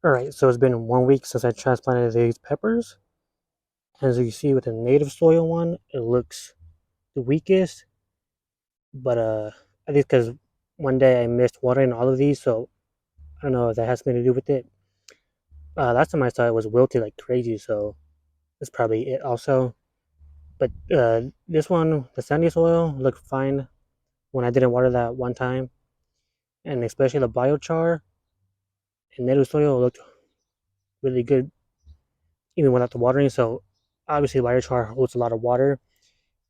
Alright, so it's been 1 week since I transplanted these peppers. As you see with the native soil one, it looks the weakest, but I think because one day I missed watering all of these, so I don't know if that has something to do with it. Last time I saw it was wilted like crazy, so that's probably it also. But this one, the sandy soil, looked fine when I didn't water that one time, and especially the biochar and native soil looked really good even without the watering. So obviously biochar holds a lot of water.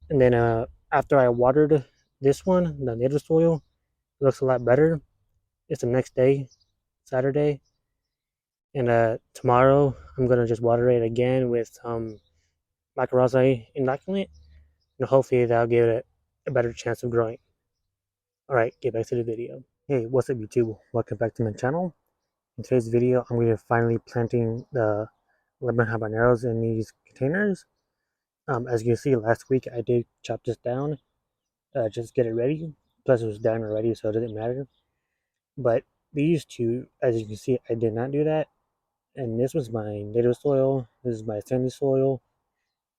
And then after I watered this one, the native soil, it looks a lot better. It's the next day, Saturday, and tomorrow I'm gonna just water it again with some mycorrhizae inoculant, and hopefully that'll give it a better chance of growing. All right, get back to the video. Hey, what's up, YouTube? Welcome back to my channel. In today's video, I'm going to finally planting the lemon habaneros in these containers. As you can see, last week I did chop this down, just get it ready. Plus, it was done already, so it doesn't matter. But these two, as you can see, I did not do that. And this was my native soil, this is my sandy soil,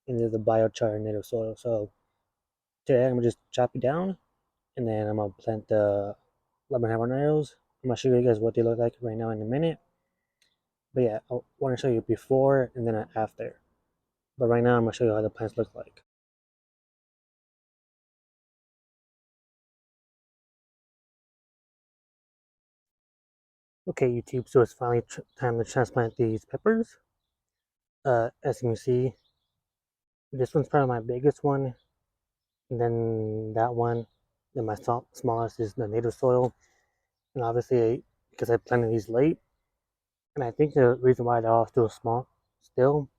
and this is the biochar native soil. So today I'm gonna just chop it down, and then I'm gonna plant the lemon habaneros. I'm gonna show you guys what they look like right now in a minute. But yeah, I want to show you before and then after. But right now I'm gonna show you how the plants look like. Okay, YouTube, so it's finally time to transplant these peppers. As you can see, this one's probably my biggest one, and then that one, then my smallest is the native soil. And obviously, because I planted these late, and I think the reason why they're all still small, still,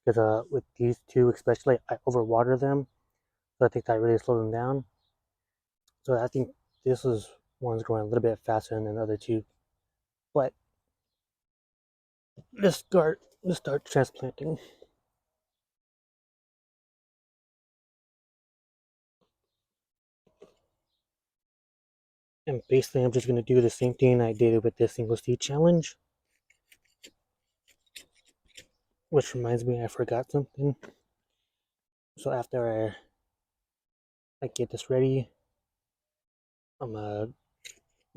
because with these two especially, I overwater them, so I think that really slowed them down. So I think this is one's growing a little bit faster than the other two. But let's start transplanting. And basically, I'm just going to do the same thing I did with the single seed challenge. Which reminds me, I forgot something. So after I get this ready, I'm going to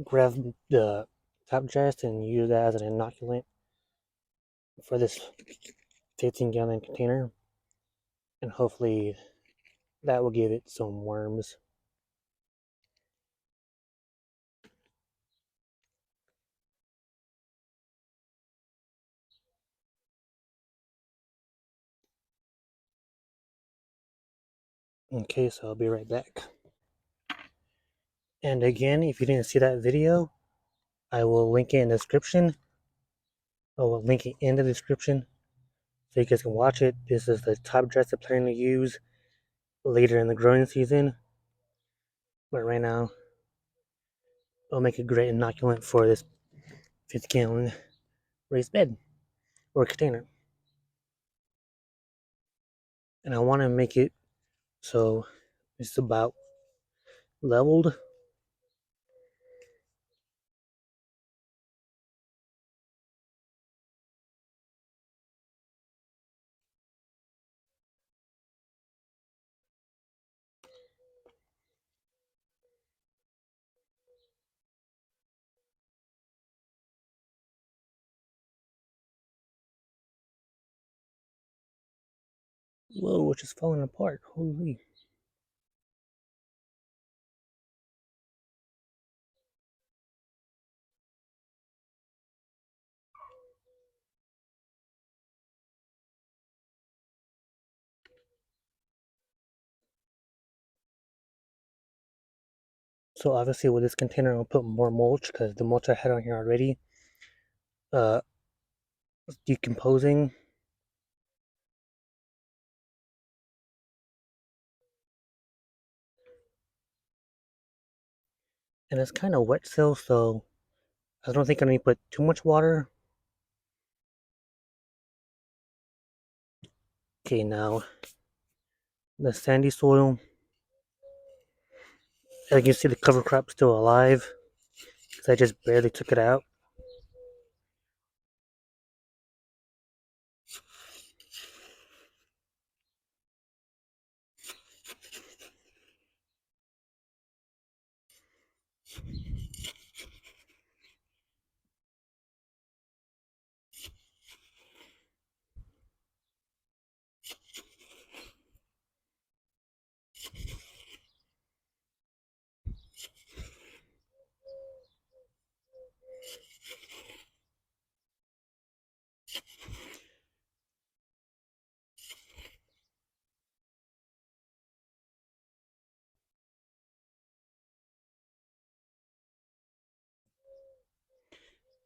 grab the top dress and use that as an inoculant for this 15-gallon container. And hopefully that will give it some worms. Okay, so I'll be right back. And again, if you didn't see that video, I will link it in the description. I will link it in the description so you guys can watch it. This is the top dress I'm planning to use later in the growing season. But right now, it'll make a great inoculant for this 50-gallon raised bed or container. And I want to make it so it's about leveled. Whoa, which is falling apart. Holy. So obviously with this container, I'll put more mulch because the mulch I had on here already uh, was decomposing. And it's kind of wet still, so I don't think I need to put too much water. Okay, now the sandy soil. As you can see, the cover crop's still alive because I just barely took it out.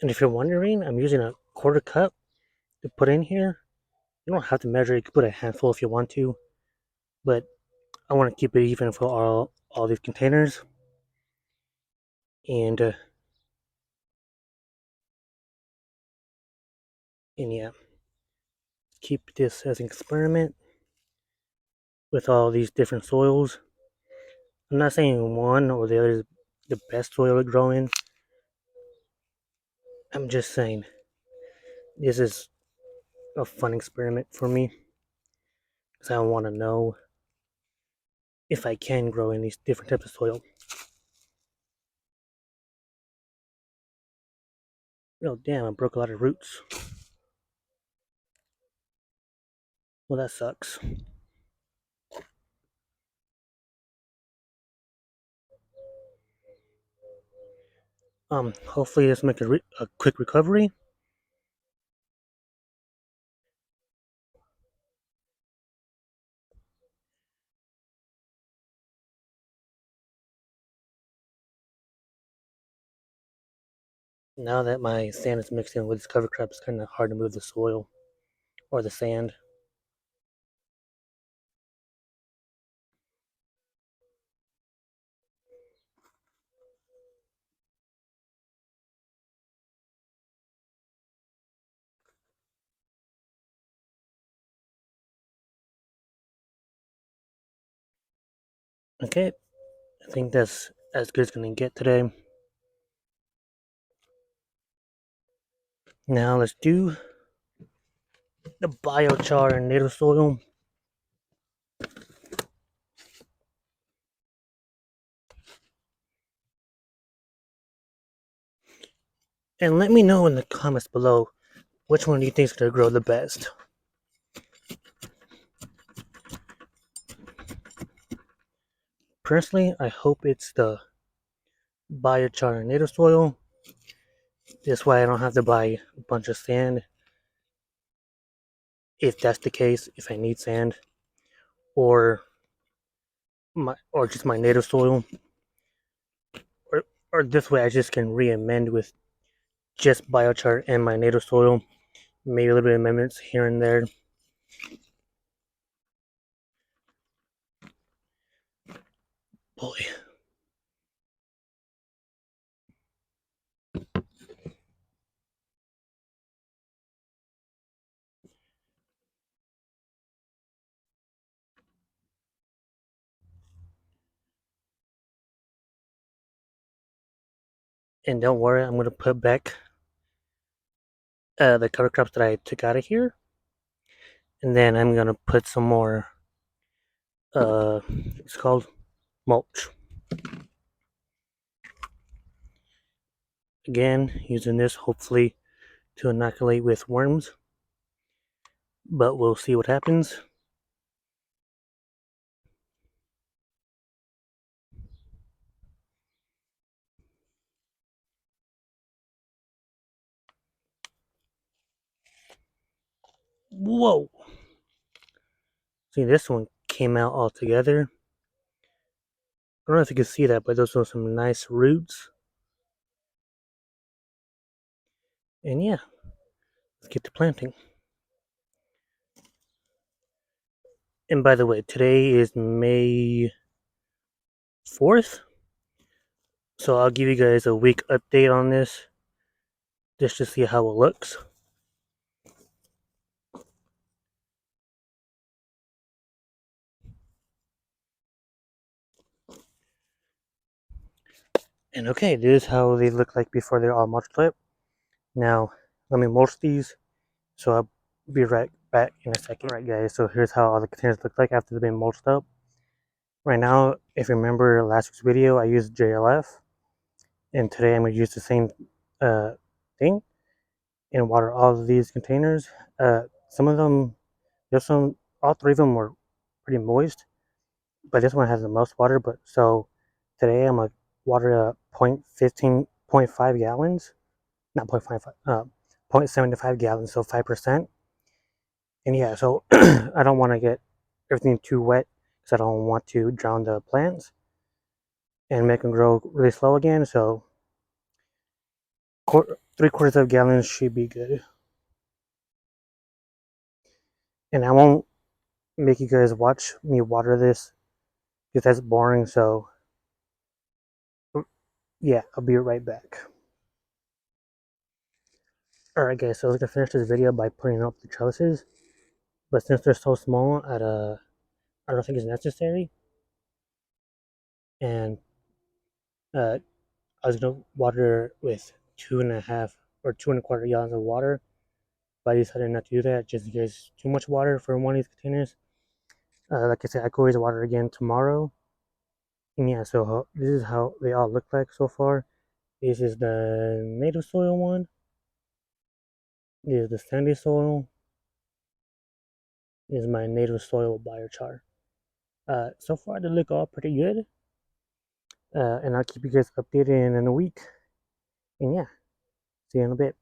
And if you're wondering, I'm using a quarter cup to put in here. You don't have to measure, you can put a handful if you want to, but I want to keep it even for all these containers. And yeah, keep this as an experiment with all these different soils. I'm not saying one or the other is the best soil to grow in. I'm just saying this is a fun experiment for me because I want to know if I can grow in these different types of soil. Oh damn, I broke a lot of roots. Well, that sucks. Hopefully this make a quick recovery. Now that my sand is mixed in with this cover crop, it's kind of hard to move the soil or the sand. Okay, I think that's as good as gonna get today. Now let's do the biochar and native soil. And let me know in the comments below which one do you think is gonna grow the best. Personally, I hope it's the biochar and native soil. This way I don't have to buy a bunch of sand. If that's the case, if I need sand, or just my native soil, or this way I just can re-amend with just biochar and my native soil, maybe a little bit of amendments here and there. Boy. And don't worry, I'm gonna put back the cover crops that I took out of here, and then I'm gonna put some more. It's called mulch. Again, using this hopefully to inoculate with worms, but we'll see what happens. Whoa! See, this one came out all together. I don't know if you can see that, but those are some nice roots. And yeah, let's get to planting. And by the way, today is May 4th, so I'll give you guys a week update on this just to see how it looks. And okay, this is how they look like before they're all mulched up. Now, let me mulch these. So Be right back in a second. Alright guys, so here's how all the containers look like after they've been mulched up. Right now, if you remember last week's video, I used JLF, and today I'm going to use the same thing and water all of these containers. Some of them, all three of them were pretty moist, but this one has the most water. But so today I'm going to water 0.5 gallons, not 0.55, 0.75 gallons, so 5%. And yeah, so I don't want to get everything too wet because I don't want to drown the plants and make them grow really slow again. So 3/4 of gallons should be good. And I won't make you guys watch me water this because that's boring. So yeah, I'll be right back. Alright guys, so I was gonna finish this video by putting up the trellises, but since they're so small, I don't think it's necessary. And I was gonna water with 2.5 or 2.25 gallons of water, but I decided not to do that just in case too much water for one of these containers. Like I said, I could always water again tomorrow. And yeah, so this is how they all look like so far. This is the native soil one. This is the sandy soil. This is my native soil biochar. So far they look all pretty good. And I'll keep you guys updated in a week. And yeah, see you in a bit.